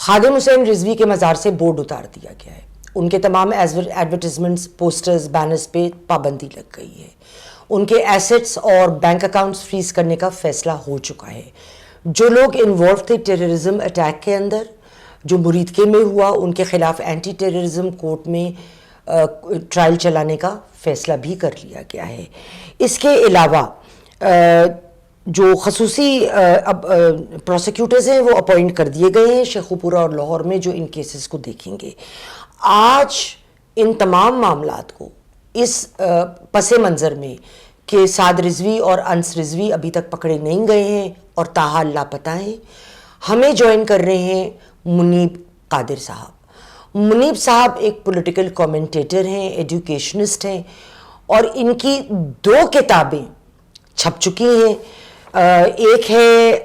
خادم حسین رضوی کے مزار سے بورڈ اتار دیا گیا ہے. ان کے تمام ایڈورٹیزمنٹس، پوسٹرز، بینرز پہ پابندی لگ گئی ہے. ان کے ایسٹس اور بینک اکاؤنٹس فریز کرنے کا فیصلہ ہو چکا ہے. جو لوگ انوالو تھے ٹیررزم اٹیک کے اندر جو مریدکے میں ہوا، ان کے خلاف اینٹی ٹیررزم کورٹ میں ٹرائل چلانے کا فیصلہ بھی کر لیا گیا ہے. اس کے علاوہ جو خصوصی پروسیکیوٹرز ہیں وہ اپوائنٹ کر دیے گئے ہیں شیخو پورہ اور لاہور میں، جو ان کیسز کو دیکھیں گے. آج ان تمام معاملات کو اس پس منظر میں کہ سعد رضوی اور انس رضوی ابھی تک پکڑے نہیں گئے ہیں اور تاحال لاپتہ ہیں، ہمیں جوائن کر رہے ہیں منیب قادر صاحب. منیب صاحب ایک پولیٹیکل کومنٹیٹر ہیں، ایڈوکیشنسٹ ہیں، اور ان کی 2 کتابیں چھپ چکی ہیں. ایک ہے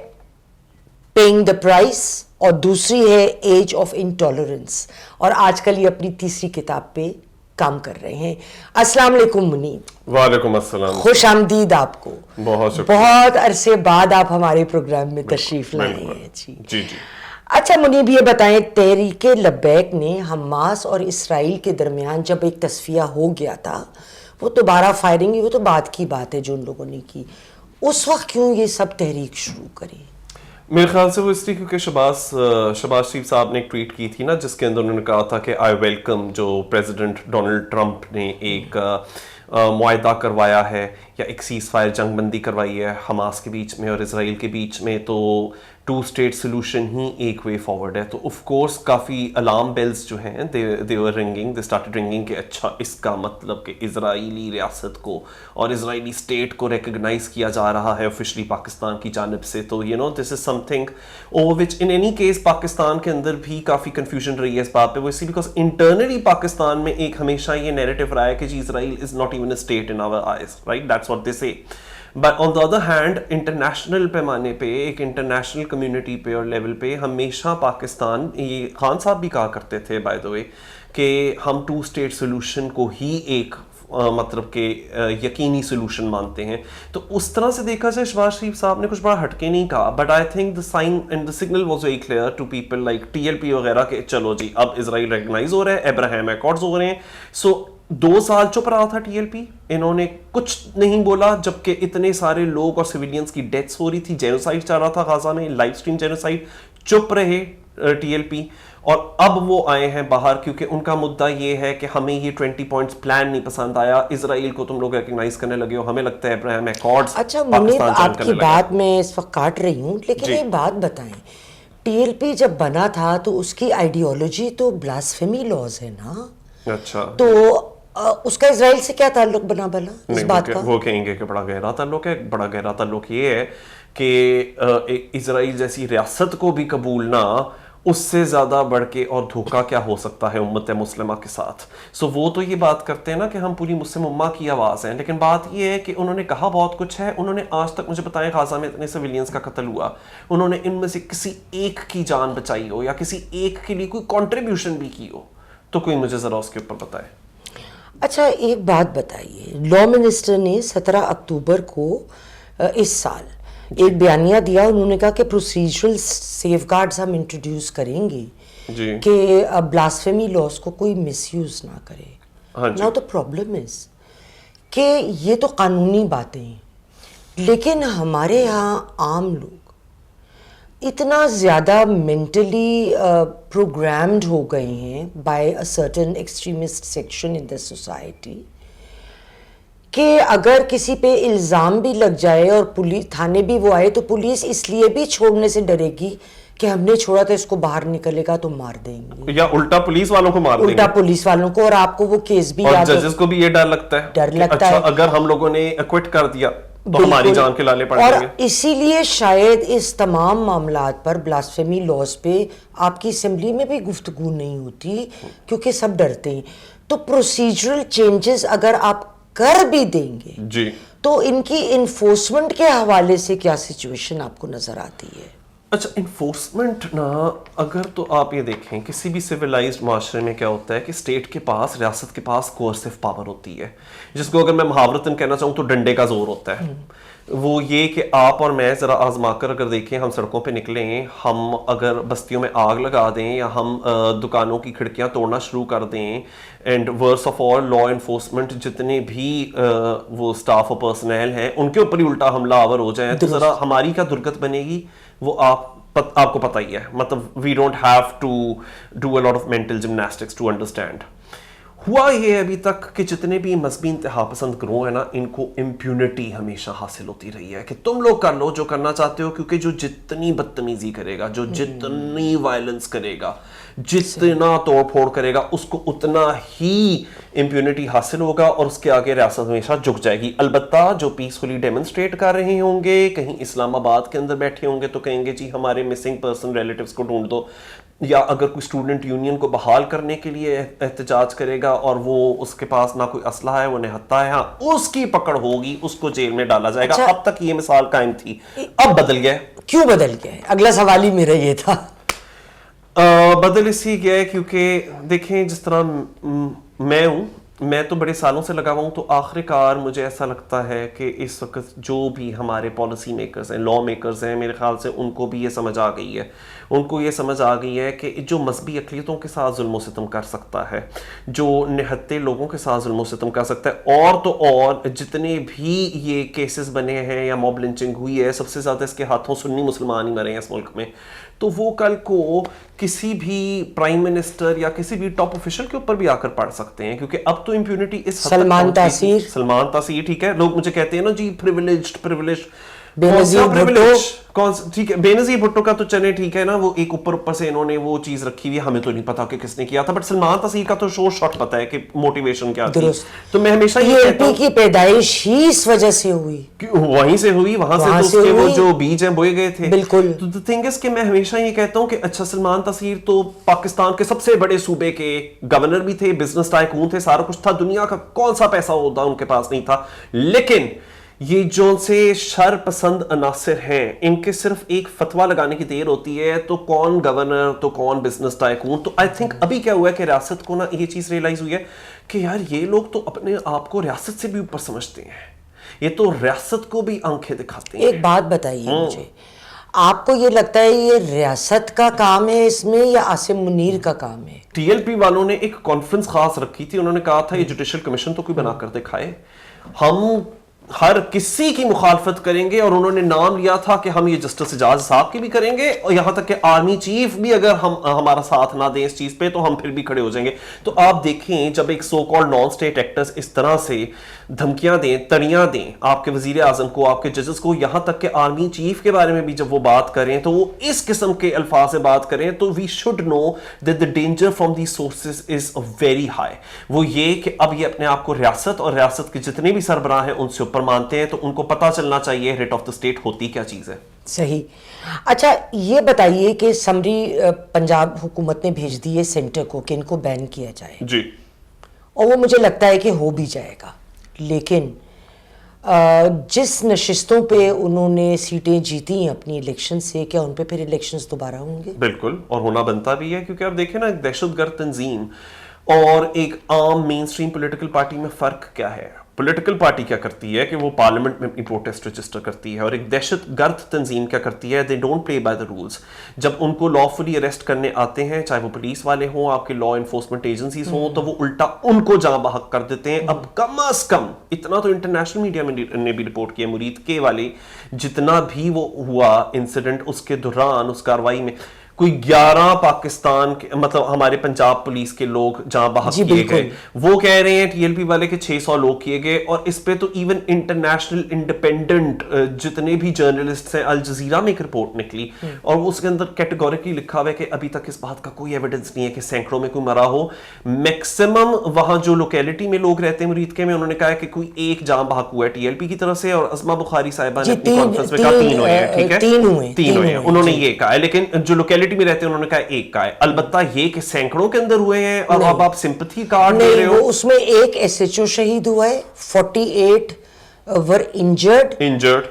پیئنگ دا پرائس اور دوسری ہے ایج آف انٹالرنس، اور آج کل یہ اپنی تیسری کتاب پہ کام کر رہے ہیں. السلام علیکم منیب. وعلیکم السلام. خوش آمدید آپ کو. بہت شکریہ. بہت عرصے بعد آپ ہمارے پروگرام میں تشریف لائے ہیں. جی. اچھا منیب، یہ بتائیں، تحریک لبیک نے حماس اور اسرائیل کے درمیان جب ایک تصفیہ ہو گیا تھا، وہ دوبارہ فائرنگ ہوئی، وہ تو بعد کی بات ہے جو ان لوگوں نے کی، اس وقت کیوں یہ سب تحریک شروع کری؟ میرے خیال سے وہ اس لیے کیونکہ شہباز شریف صاحب نے ایک ٹویٹ کی تھی نا، جس کے اندر انہوں نے کہا تھا کہ آئی ویلکم جو پریزیڈنٹ ڈونلڈ ٹرمپ نے ایک معاہدہ کروایا ہے یا ایک سیز فائر جنگ بندی کروائی ہے حماس کے بیچ میں اور اسرائیل کے بیچ میں، تو 2 اسٹیٹ سولوشن ہی ایک وے فارورڈ ہے. تو of course coffee alarm bells جو ہیں دے ور رنگنگ، دے اسٹارٹڈ رنگنگ کہ اچھا اس کا مطلب کہ اسرائیلی ریاست کو اور اسرائیلی اسٹیٹ کو ریکگنائز کیا جا رہا ہے آفیشلی پاکستان کی جانب سے. تو this is something over which in any case Pakistan کے اندر بھی کافی کنفیوژن رہی ہے اس بات پہ. وہ اسی بیکاز انٹرنلی پاکستان میں ایک ہمیشہ یہ نیریٹو رہا ہے کہ جی Israel is not even a state in our eyes, right? That's what they say. But on the other hand international پیمانے پہ، ایک انٹرنیشنل کمیونٹی پہ اور لیول پہ ہمیشہ پاکستان، یہ خان صاحب بھی کہا کرتے تھے بائی دا وے، کہ ہم 2 اسٹیٹ سولوشن کو ہی ایک مطلب کہ یقینی سولوشن مانتے ہیں. تو اس طرح سے دیکھا جائے شہباز شریف صاحب نے کچھ بڑا ہٹ کے نہیں کہا، but I think the sign and the signal was very clear to people like TLP وغیرہ کہ چلو جی اب اسرائیل ریکگنائز ہو رہا ہے، ابراہیم ایکارڈز ہو رہے ہیں. سو 2 سال چپ رہا تھا TLP، انہوں نے کچھ نہیں بولا جبکہ اتنے سارے لوگ اور سویلینز کی ڈیتھس ہو رہی تھی، جینوسائڈ چل رہا تھا غزہ میں، لائیو اسٹریم جینوسائڈ. چپ رہے TLP، اور اب وہ آئے ہیں باہر کیونکہ ان کا مدعا یہ ہے کہ ہمیں یہ 20 پوائنٹس پلان نہیں پسند آیا، اسرائیل کو تم لوگ ریکگنائز کرنے لگے ہو، ہمیں لگتا ہے ابراہیم ایکارڈز. اچھا منیب، آپ کی بات میں اس وقت کاٹ رہی ہوں، لیکن ایک بات بتائیں، TLP جب بنا تھا تو اس کی آئیڈیالوجی تو بلاسفیمی لاز ہے نا. اچھا، تو اس کا اسرائیل سے کیا تعلق بنا بلا اس بات کا؟ وہ کہیں گے کہ بڑا گہرا تعلق ہے. بڑا گہرا تعلق یہ ہے کہ اسرائیل جیسی ریاست کو بھی قبول نہ، اس سے زیادہ بڑھ کے اور دھوکہ کیا ہو سکتا ہے امت مسلمہ کے ساتھ. سو وہ تو یہ بات کرتے ہیں نا کہ ہم پوری مسلم امہ کی آواز ہیں، لیکن بات یہ ہے کہ انہوں نے کہا بہت کچھ ہے. انہوں نے آج تک مجھے بتائیں غزہ میں اتنے سویلینز کا قتل ہوا، انہوں نے ان میں سے کسی ایک کی جان بچائی ہو یا کسی ایک کے لیے کوئی کنٹریبیوشن بھی کی ہو؟ تو کوئی مجھے ذرا اس کے اوپر بتائے. اچھا ایک بات بتائیے، لا منسٹر نے 17 اکتوبر کو اس سال ایک بیانیہ دیا، انہوں نے کہا کہ پروسیجرل سیف گارڈز ہم انٹروڈیوس کریں گے کہ بلاسفیمی لاز کو کوئی مس یوز نہ کرے. ناؤ دی پرابلم از کہ یہ تو قانونی باتیں ہیں، لیکن ہمارے یہاں عام لوگ اتنا زیادہ مینٹلی پروگرامڈ ہو گئے ہیں by a certain extremist section in the society کہ اگر کسی پہ الزام بھی لگ جائے اور پولیس تھانے بھی وہ آئے تو پولیس اس لیے بھی چھوڑنے سے ڈرے گی کہ ہم نے چھوڑا تھا، اس کو باہر نکلے گا تو مار دیں گے، یا الٹا پولیس والوں کو مار دیں گے، الٹا پولیس والوں کو. اور آپ کو وہ کیس بھی اور ججز کو بھی یہ ڈر لگتا ہے اگر ہم لوگوں نے ایکوٹ کر دیا تو ہماری جان کے لالے پڑ جائیں گے. اور اسی لیے شاید اس تمام معاملات پر بلاسفیمی لاز پہ آپ کی اسمبلی میں بھی گفتگو نہیں ہوتی کیونکہ سب ڈرتے ہیں. تو پروسیجرل چینجز اگر آپ کر بھی دیں گے جی تو ان کی انفورسمنٹ کے حوالے سے کیا سچویشن آپ کو نظر آتی ہے؟ اچھا انفورسمنٹ نا، اگر تو آپ یہ دیکھیں کسی بھی سویلائزڈ معاشرے میں کیا ہوتا ہے کہ اسٹیٹ کے پاس، ریاست کے پاس کوئرسو پاور ہوتی ہے، جس کو اگر میں محاورتاً کہنا چاہوں تو ڈنڈے کا زور ہوتا ہے. وہ یہ کہ آپ اور میں ذرا آزما کر اگر دیکھیں, ہم سڑکوں پہ نکلیں, ہم اگر بستیوں میں آگ لگا دیں یا ہم دکانوں کی کھڑکیاں توڑنا شروع کر دیں, and worse of all law enforcement جتنے بھی وہ سٹاف اور پرسنل ہیں ان کے اوپر ہی الٹا حملہ آور ہو جائیں, تو ذرا ہماری کیا درگت بنے گی وہ آپ کو پتہ ہی ہے. مطلب we don't have to do a lot of mental gymnastics to understand. ہوا یہ ابھی تک کہ جتنے بھی مذہبی انتہا پسند گروہ ہیں نا, ان کو امپیونٹی ہمیشہ حاصل ہوتی رہی ہے کہ تم لوگ کر لو جو کرنا چاہتے ہو, کیونکہ جو جتنی بدتمیزی کرے گا, جو جتنی وائلنس کرے گا, جتنا توڑ پھوڑ کرے گا, اس کو اتنا ہی امپیونٹی حاصل ہوگا اور اس کے آگے ریاست ہمیشہ جھک جائے گی. البتہ جو پیسفلی ڈیمونسٹریٹ کر رہے ہوں گے, کہیں اسلام آباد کے اندر بیٹھے ہوں گے تو کہیں گے جی ہمارے مسنگ پرسن ریلیٹیوز کو ڈھونڈ دو, یا اگر کوئی اسٹوڈنٹ یونین کو بحال کرنے کے لیے احتجاج کرے گا اور وہ اس کے پاس نہ کوئی اسلحہ ہے, وہ نہتہ ہے, ہاں اس کی پکڑ ہوگی, اس کو جیل میں ڈالا جائے گا. اب تک یہ مثال قائم تھی, اب بدل گیا. کیوں بدل گیا؟ اگلا سوال ہی میرا یہ تھا. بدل اس لیے گیا کیونکہ دیکھیں جس طرح میں تو بڑے سالوں سے لگا ہوا ہوں, تو آخر کار مجھے ایسا لگتا ہے کہ اس وقت جو بھی ہمارے پالیسی میکرز ہیں, لا میکرز ہیں, میرے خیال سے ان کو بھی یہ سمجھ آ گئی ہے, ان کو یہ سمجھ آ گئی ہے کہ جو مذہبی اقلیتوں کے ساتھ ظلم و ستم کر سکتا ہے, جو نہتے لوگوں کے ساتھ ظلم و ستم کر سکتا ہے, اور تو اور جتنے بھی یہ کیسز بنے ہیں یا موب لنچنگ ہوئی ہے, سب سے زیادہ اس کے ہاتھوں سنی مسلمان ہی مرے ہیں اس ملک میں, تو وہ کل کو کسی بھی پرائم منسٹر یا کسی بھی ٹاپ آفیشل کے اوپر بھی آ کر پڑ سکتے ہیں, کیونکہ اب تو امپیونٹی اس سلمان تاثیر ٹھیک ہے, لوگ مجھے کہتے ہیں نا جی پریویلیجڈ بے نظیر بھٹو, ٹھیک ہے بے نظیر بھٹو کا تو چلے ٹھیک ہے نا, وہ ایک اوپر سے انہوں نے وہ چیز رکھی ہوئی, ہمیں تو نہیں پتا کہ کس نے کیا تھا, بٹ سلمان تاثیر کا تو شور شاٹ پتا ہے کہ موٹیویشن کیا تھی. تو میں ہمیشہ یہ کہتا ہوں کی پیدائش ہی اس وجہ سے ہوئی, وہیں سے ہوئی, وہاں سے تو اس کے وہ جو بیج ہیں بوئے گئے تھے. بالکل. تو تھنگ اس کہ میں ہمیشہ یہ کہتا ہوں کہ اچھا سلمان تاثیر تو پاکستان کے سب سے بڑے صوبے کے گورنر بھی تھے, بزنس ٹائکون تھے, سارا کچھ تھا, دنیا کا کون سا پیسہ ہوتا ان کے پاس نہیں تھا, لیکن یہ جو سے شر پسند عناصر ہیں ان کے صرف ایک فتویٰ لگانے کی دیر ہوتی ہے, تو کون گورنر تو کون بزنس ٹائکون. تو آئی تھنک ابھی کیا ہوا ہے کہ ریاست کو نا یہ چیز ریئلائز ہوئی ہے کہ یار یہ لوگ تو اپنے آپ کو ریاست سے بھی اوپر سمجھتے ہیں, یہ تو ریاست کو بھی آنکھیں دکھاتے ہیں. ایک بات بتائیے مجھے, آپ کو یہ لگتا ہے یہ ریاست کا کام ہے اس میں یا عاصم منیر کا کام ہے؟ ٹی ایل پی والوں نے ایک کانفرنس خاص رکھی تھی, انہوں نے کہا تھا یہ جوڈیشل کمیشن تو کوئی بنا کر دکھائے, ہم ہر کسی کی مخالفت کریں گے, اور انہوں نے نام لیا تھا کہ ہم یہ جسٹس اعجاز صاحب کی بھی کریں گے, اور یہاں تک کہ آرمی چیف بھی اگر ہمارا ساتھ نہ دیں اس چیز پہ تو ہم پھر بھی کھڑے ہو جائیں گے. تو آپ دیکھیں جب ایک so called non state actors اس طرح سے دھمکیاں دیں, تڑیاں دیں آپ کے وزیر اعظم کو, آپ کے ججز کو, یہاں تک کہ آرمی چیف کے بارے میں بھی جب وہ بات کریں تو وہ اس قسم کے الفاظ سے بات کریں, تو we should know that the danger from these sources is very high. وہ یہ کہ اب یہ اپنے آپ کو ریاست اور ریاست کے جتنے بھی سربراہ ہیں ان سے اوپر مانتے ہیں, تو ان کو پتہ چلنا چاہیے ہیڈ آف دا اسٹیٹ ہوتی کیا چیز ہے. صحیح. اچھا یہ بتائیے کہ سمری پنجاب حکومت نے بھیج دی ہے سینٹر کو کہ ان کو بین کیا جائے جی, اور وہ مجھے لگتا ہے کہ ہو بھی جائے گا, لیکن جس نشستوں پہ انہوں نے سیٹیں جیتی ہیں اپنی الیکشن سے, کیا ان پہ پھر الیکشنز دوبارہ ہوں گے؟ بالکل, اور ہونا بنتا بھی ہے, کیونکہ اب دیکھیں نا ایک دہشت گرد تنظیم اور ایک عام مین اسٹریم پولیٹیکل پارٹی میں فرق کیا ہے. پولیٹیکل پارٹی کیا کرتی ہے کہ وہ پارلیمنٹ میں اپنی پروٹیسٹ رجسٹر کرتی ہے, اور ایک دہشت گرد تنظیم کیا کرتی ہے, they don't play by the rules. جب ان کو لا فلی اریسٹ کرنے آتے ہیں, چاہے وہ پولیس والے ہوں, آپ کے لا انفورسمنٹ ایجنسیز ہوں, تو وہ الٹا ان کو جاں بحق کر دیتے ہیں. اب کم از کم اتنا تو انٹرنیشنل میڈیا نے بھی رپورٹ کیا, مرید کے والے جتنا بھی وہ ہوا انسیڈنٹ, اس کے دوران اس کاروائی میں کوئی 11 پاکستان کے مطلب ہمارے پنجاب پولیس کے لوگ جہاں بحق کیے گئے. وہ کہہ رہے ہیں ٹی ایل پی والے کے 600 لوگ کیے گئے, اور اس پہ تو ایون انٹرنیشنل انڈیپینڈنٹ جتنے بھی جرنلسٹ ہیں, الجزیرہ میں ایک رپورٹ نکلی اور اس کے اندر کیٹیگوریکلی لکھا ہوا ہے کہ ابھی تک اس بات کا کوئی ایویڈنس نہیں ہے کہ سینکڑوں میں کوئی مرا ہو. میکسیمم وہاں جو لوکیلٹی میں لوگ رہتے ہیں مرید کے میں, انہوں نے کہا ہے کہ کوئی ایک جاں بحق ہوا ہے ٹی ایل پی کی طرف سے, اور اسما بخاری صاحبہ نے اپنی کانفرنس میں کہا 3 ہوئے ہیں. ٹھیک ہے 3 ہوئے ہیں انہوں نے یہ کہا ہے, لیکن جو لوکیلٹی میں رہتے ہیں انہوں نے کہا ایک کا ہے. البتہ یہ کہ سینکڑوں کے اندر ہوئے ہیں, اور اب آپ سمپتھی کارڈ دے رہے ہو. اس میں ایک ایس ایچ او شہید ہوا ہے, 48 were injured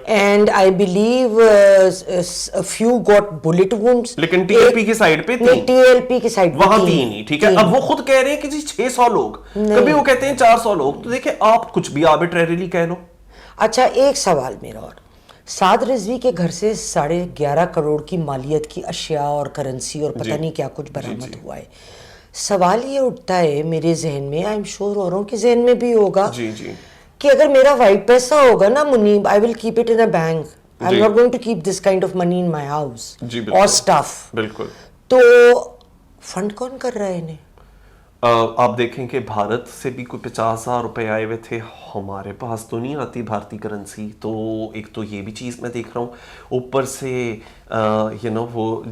and I believe a few got bullet wounds. لیکن ٹی ایل پی کی سائیڈ پہ ٹی ایل پی کی سائیڈ وہاں 3 ہی. ٹھیک ہے, اب وہ خود کہہ رہے ہیں کہ جی 600 لوگ, کبھی وہ کہتے ہیں 400 لوگ. تو دیکھیں آپ کچھ بھی آربیٹریریلی کہہ لو. اچھا ایک سوال میرا اور، سعد رضوی کے گھر سے 11.5 کروڑ کی مالیت کی اشیاء اور کرنسی اور پتہ نہیں کیا کچھ برآمد ہوا ہے. سوال یہ اٹھتا ہے میرے ذہن میں، آئی ایم شیور اوروں کے ذہن میں بھی ہوگا، کہ اگر میرا وائٹ پیسہ ہوگا نا Munib, I will keep it in a bank, I am not going to keep this kind of money in my house اور اسٹف. بالکل. تو فنڈ کون کر رہا ہے انہیں؟ آپ دیکھیں کہ بھارت سے بھی کوئی 50,000 روپے آئے ہوئے تھے، ہمارے پاس تو نہیں آتی بھارتی کرنسی. تو ایک تو یہ بھی چیز میں دیکھ رہا ہوں، اوپر سے وہ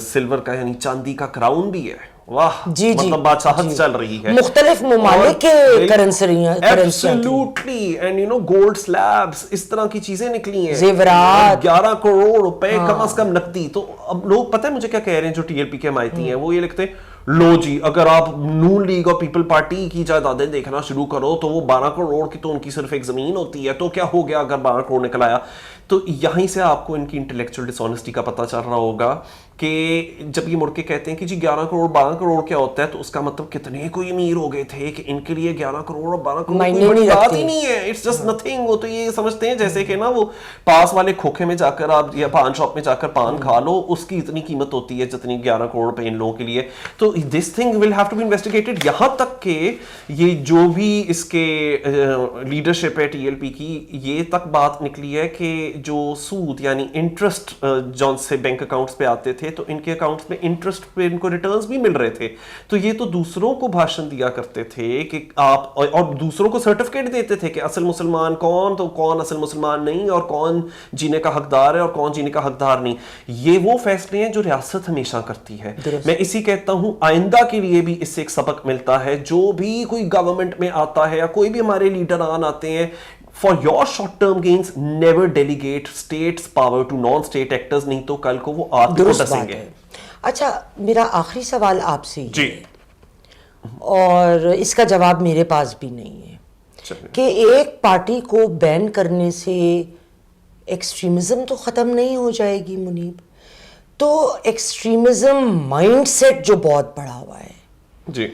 سلور کا یعنی چاندی کا کراؤن بھی ہے. واہ، مطلب بادشاہت چل رہی ہے مختلف ممالک کے کرنسیاں. ایبسولوٹلی. اینڈ گولڈ سلیبس، اس طرح کی چیزیں نکلی ہیں، زیورات، 11 کروڑ روپے کم از کم نقدی. تو اب لوگ پتہ ہے مجھے کیا کہہ رہے ہیں، جو ٹی ایل پی کے حمایتی ہیں وہ یہ لکھتے ہیں، لو جی اگر آپ نون لیگ اور پیپل پارٹی کی جائیدادیں دیکھنا شروع کرو تو وہ 12 کروڑ کی تو ان کی صرف ایک زمین ہوتی ہے، تو کیا ہو گیا اگر 12 کروڑ نکل آیا. تو یہیں سے آپ کو ان کی انٹلیکچوئل ڈس آنیسٹی کا پتہ چل رہا ہوگا کہ جب یہ مڑ کے کہتے ہیں کہ جی 11 کروڑ 12 کروڑ کیا ہوتا ہے، تو اس کا مطلب کتنے کوئی امیر ہو گئے تھے کہ ان کے لیے 11 کروڑ اور 12 کروڑ کوئی بڑی بات ہی نہیں ہے، اٹس جسٹ نتھنگ. وہ تو یہ سمجھتے ہیں جیسے کہ نا وہ پاس والے کھوکھے میں جا کر آپ یا پان شاپ میں جا کر پان کھا لو، اس کی اتنی قیمت ہوتی ہے جتنی 11 کروڑ روپے ان لوگوں کے لیے. تو this thing will have to be investigated. یہاں تک کہ یہ جو بھی اس کے لیڈرشپ ہے ٹی ایل پی کی، یہ تک بات نکلی ہے کہ جو سود یعنی انٹرسٹ جون سے بینک اکاؤنٹس پہ آتے تھے، تو ان کے اکاؤنٹس میں انٹرسٹ پہ ان کو ریٹرنز بھی مل رہے تھے. تو یہ تو دوسروں کو بھاشن دیا کرتے تھے کہ آپ، اور دوسروں کو سرٹیفکیٹ دیتے تھے کہ اصل مسلمان کون، تو کون اصل مسلمان نہیں، اور کون جینے کا حقدار ہے اور کون جینے کا حقدار نہیں. یہ وہ فیصلے ہیں جو ریاست ہمیشہ کرتی ہے. میں اسی کہتا ہوں آئندہ کے لیے بھی اس سے ایک سبق ملتا ہے، جو بھی کوئی گورنمنٹ میں آتا ہے یا کوئی بھی ہمارے لیڈران آتے ہیں، for your short term gains never delegate states power to non-state actors، نہیں تو کل کو وہ آپ کو ڈسیں گے. اچھا میرا آخری سوال آپ سے یہ ہے، اور اس کا جواب میرے پاس بھی نہیں ہے، کہ ایک پارٹی کو بین کرنے سے ایکسٹریمزم تو ختم نہیں ہو جائے گی منیب. تو ایکسٹریمزم مائنڈ سیٹ جو بہت بڑا ہوا ہے، جی،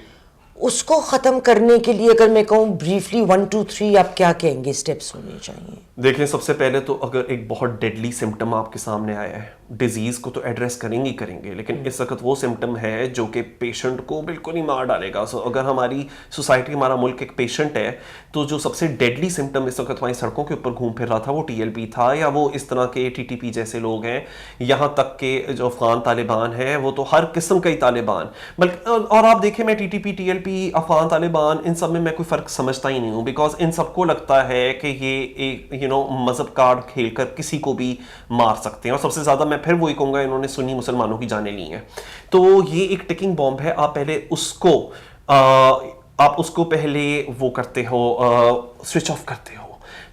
اس کو ختم کرنے کے لیے اگر میں کہوں بریفلی 1 2 3 آپ کیا کہیں گے اسٹیپس ہونے چاہیے؟ دیکھیں سب سے پہلے تو اگر ایک بہت ڈیڈلی سمٹم آپ کے سامنے آیا ہے، ڈیزیز کو تو ایڈریس کریں گے، لیکن اس وقت وہ سمٹم ہے جو کہ پیشنٹ کو بالکل ہی مار ڈالے گا. سو اگر ہماری سوسائٹی، ہمارا ملک ایک پیشنٹ ہے، تو جو سب سے ڈیڈلی سمٹم اس وقت ہماری سڑکوں کے اوپر گھوم پھر رہا تھا وہ ٹی ایل پی تھا، یا وہ اس طرح کے ٹی ٹی پی جیسے لوگ ہیں، یہاں تک کہ جو افغان طالبان ہیں، وہ تو ہر قسم کا ہی طالبان. بلکہ اور آپ دیکھیں، میں T T P Afghan Taliban ان سب میں کوئی فرق سمجھتا ہی نہیں ہوں، بیکاز ان سب کو لگتا ہے کہ یہ ایک مذہب کارڈ کھیل کر کسی کو بھی مار سکتے ہیں. اور سب سے زیادہ میں پھر وہی کہوں گا، انہوں نے سنی مسلمانوں کی جانیں لی ہیں. تو یہ ایک ٹکنگ بامب ہے. آپ پہلے اس کو پہلے وہ کرتے ہو، سوئچ آف کرتے ہو.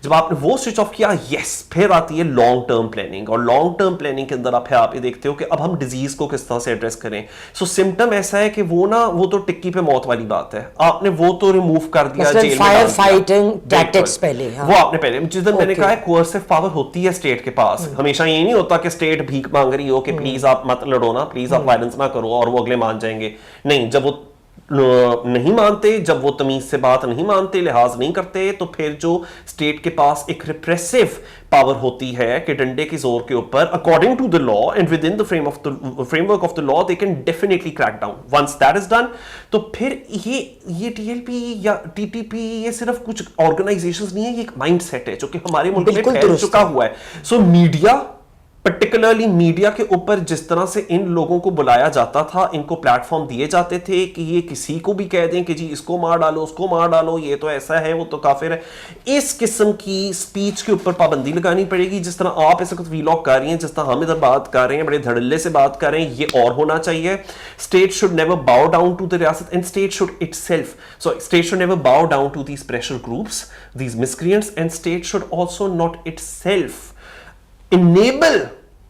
جب آپ نے وہ سوئچ آف کیا، یس، پھر آتی ہے لانگ ٹرم پلاننگ. اور لانگ ٹرم پلاننگ کے اندر آپ یہ دیکھتے ہو کہ اب ہم ڈیزیز کو کس طرح سے ایڈریس کریں. سو سمٹم ایسا ہے کہ وہ تو ٹکی پہ موت والی بات ہے، آپ نے وہ تو ریموو کر دیا، جیل میں فائر فائٹنگ ٹیکٹکس پہلے، وہ آپ نے پہلے، جس دن میں نے کہا ہے کوئرسو پاور ہوتی ہے اسٹیٹ کے پاس. ہمیشہ یہ نہیں ہوتا کہ اسٹیٹ بھیک مانگ رہی ہو کہ پلیز آپ مت لڑو نا، پلیز آپ وائلنس نہ کرو، اور وہ اگلے مان جائیں گے. نہیں، جب وہ نہیں مانتے، جب وہ تمیز سے بات نہیں مانتے، لحاظ نہیں کرتے، تو پھر جو اسٹیٹ کے پاس ایک ریپریسو پاور ہوتی ہے کہ ڈنڈے کے زور کے اوپر according to the law and within the framework of the law they can definitely crack down. Once that is done, تو پھر یہ ٹی ایل پی یا ٹی ٹی پی یہ صرف کچھ آرگنائزیشنز نہیں ہے، یہ ایک مائنڈ سیٹ ہے جو کہ ہمارے ملک میں پھیل چکا ہوا ہے. سو میڈیا، پرٹیکولرلی میڈیا کے اوپر جس طرح سے ان لوگوں کو بلایا جاتا تھا، ان کو پلیٹ فارم دیے جاتے تھے کہ یہ کسی کو بھی کہہ دیں کہ جی اس کو مار ڈالو، اس کو مار ڈالو، یہ تو ایسا ہے، وہ تو کافر ہے. اس قسم کی سپیچ کے اوپر پابندی لگانی پڑے گی. جس طرح آپ اس وقت ویلاگ کر رہی ہیں، جس طرح ہم ادھر بات کر رہے ہیں، بڑے دھڑلے سے بات کر رہے ہیں، یہ اور ہونا چاہیے. State should never bow down to the ریاست، and state should itself, so state should never bow down to these pressure groups, these miscreants, and state should also not itself enable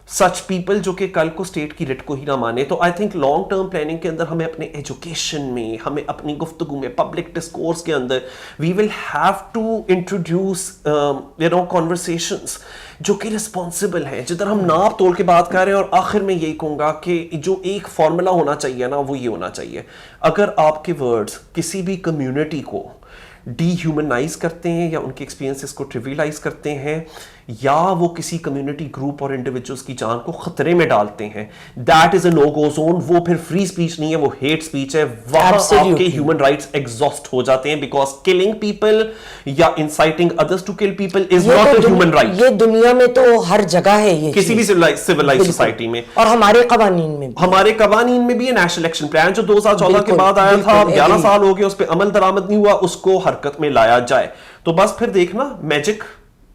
such people جو کہ کل کو state کی رٹ کو ہی نہ مانے. تو I think long term planning کے اندر ہمیں اپنے ایجوکیشن میں، ہمیں اپنی گفتگو میں، پبلک ڈسکورس کے اندر we will have to introduce conversations جو کہ رسپانسبل ہیں، جدھر ہم ناپ تول کے بات کر رہے ہیں. اور آخر میں یہی کہوں گا کہ جو ایک فارمولا ہونا چاہیے نا، وہ یہ ہونا چاہیے، اگر آپ کے ورڈز کسی بھی کمیونٹی کو ڈی ہیومنائز کرتے ہیں یا ان کے ایکسپیرینسز کو ٹریویلائز کرتے ہیں یا وہ کسی کمیونٹی گروپ اور انڈیویجولس کی جان کو خطرے میں ڈالتے ہیں. That is a no go zone. وہ پھر فری اسپیچ نہیں ہے, وہ ہیٹ اسپیچ ہے. وہاں آپ کے ہیومن رائٹس ایگزاسٹ ہو جاتے ہیں بیکاز کلنگ پیپل یا inciting others to kill people is not a human right. یہ دنیا میں تو ہر جگہ ہے, یہ کسی بھی سویلائز سوسائٹی میں, اور ہمارے قوانین میں بھی. ہمارے قوانین میں بھی ہے. نیشنل الیکشن پلان جو 2014 کے بعد آیا تھا, 11 سال ہو گئے, اس پہ عمل درآمد نہیں ہوا, اس کو حرکت میں لایا جائے. تو بس پھر دیکھنا میجک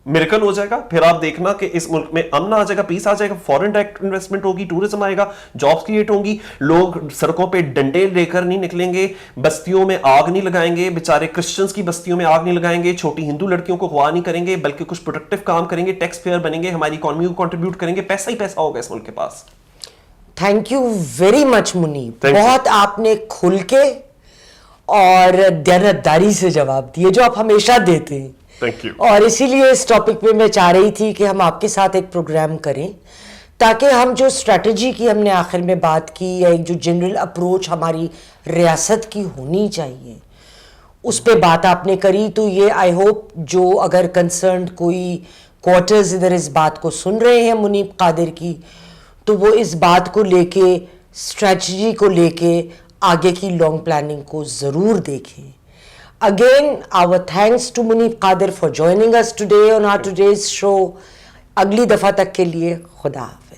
میریکل ہو جائے گا. پھر آپ دیکھنا کہ اس ملک میں امن آ جائے گا, پیس آ جائے گا, فورن ڈائریکٹ انویسٹمنٹ ہوگی, ٹورزم آئے گا, جابس کریٹ ہوں گی, لوگ سڑکوں پہ ڈنڈے لے کر نہیں نکلیں گے, بستیوں میں آگ نہیں لگائیں گے, بیچارے کرسچنز کی بستیوں میں آگ نہیں لگائیں گے, چھوٹی ہندو لڑکیوں کو اغوا نہیں کریں گے, بلکہ کچھ پروڈکٹیو کام کریں گے, ٹیکس پیئر بنیں گے, ہماری اکانومی کو کنٹریبیوٹ کریں گے, پیسہ ہی پیسہ ہوگا اس ملک کے پاس. تھینک یو ویری مچ منیب, بہت آپ نے کھل کے اور دیانتداری سے جواب دیے جو آپ ہمیشہ دیتے ہیں. اور اسی لیے اس ٹاپک پہ میں چاہ رہی تھی کہ ہم آپ کے ساتھ ایک پروگرام کریں تاکہ ہم جو اسٹریٹجی کی ہم نے آخر میں بات کی, یا ایک جو جنرل اپروچ ہماری ریاست کی ہونی چاہیے, اس پہ بات آپ نے کری. تو یہ آئی ہوپ جو اگر کنسرنڈ کوئی کوارٹرز ادھر اس بات کو سن رہے ہیں منیب قادر کی, تو وہ اس بات کو لے کے, اسٹریٹجی کو لے کے آگے کی لانگ پلاننگ کو ضرور دیکھیں. Again, our thanks to Munib Qadir for joining us today on our today's show. اگلی دفعہ تک کے لیے خدا حافظ.